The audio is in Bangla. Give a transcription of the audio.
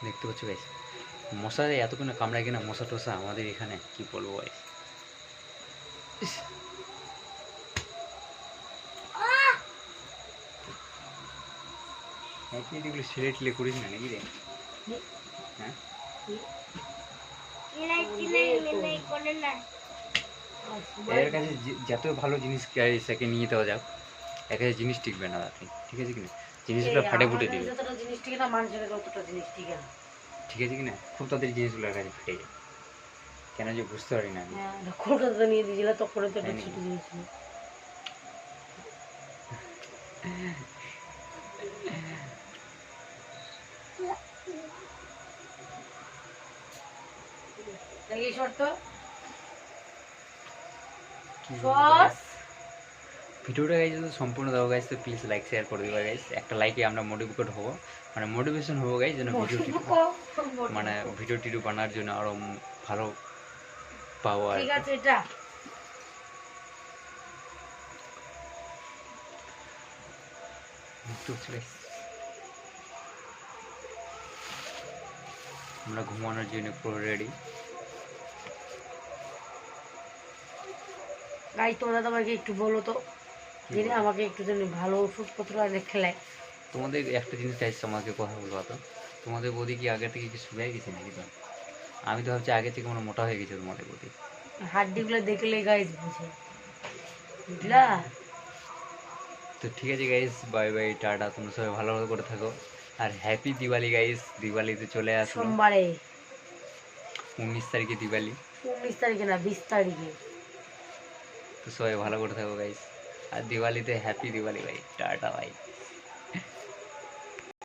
দেখতে পাচ্ছ গাইস, মশা এতক্ষণে কামড়ায় কিনা, মশা টশা আমাদের এখানে কি বলবো গাইস। এগুলো সিলেট টিলে করিস না নাকি রে? হ্যাঁ এর কাছে যত ভালো জিনিস একে নিয়ে দেওয়া যাক, এর কাছে জিনিস টিকবে না রাতে, ঠিক আছে কিনা? জিনিসগুলো ফাটে ফুটে দিবে, যতটা জিনিস টিকে না মানুষের ততটা জিনিস টিকে না, ঠিক আছে কিনা? খুব তাদের জিনিসগুলোর কাছে ফেটে যায়, কেন যে বুঝতে পারি না আমি। কলকাতা নিয়ে দিয়েছিল তখন তো একটা ছোট জিনিস ছিল। এই শর্ত ভিডিওটা গাইজ যদি সম্পূর্ণ দেবো গাইজ, তো প্লিজ লাইক শেয়ার করে দেবা গাইজ। একটা লাইকে আমরা মোটিভেট হবো, মানে মোটিভেশন হবো গাইজ, যেন ভিডিওটি মানে ভিডিওটি বানার জন্য আরো ভালো পাবো আর ঠিক আছে। এটা আমরা ঘুমানোর জন্য পুরো রেডি। গাই তোমরা তোমাকে একটু বলো তো, দিনে আমাকে একটু যেন ভালো ওষুধপত্র এনে খেলায়। তোমাদের একটা জিনিস চাইছি, আমাকে কথা বলবো তো, তোমাদের বৌদি কি আগে থেকে কি শুকিয়ে গেছে নাকি? তো আমি তো ভাবছি আগে থেকে মনে মোটা হয়ে গেছে তোমাদের বৌদি। হাড্ডিগুলো দেখলে গাইজ বুঝে, বুঝলা? তো ঠিক আছে গাইস, বাই বাই, টাটা, তোমরা সবাই ভালো করে থাকো, আর হ্যাপি দিওয়ালি গাইস। দিওয়ালিতে চলে আসলো সোমবারে 19 তারিখে দিওয়ালি। 19 তারিখে না 20 তারিখে। তো সবাই ভালো করে থাকো গাইস, আর দিওয়ালিতে হ্যাপি দিওয়ালি ভাই, টাটা ভাই।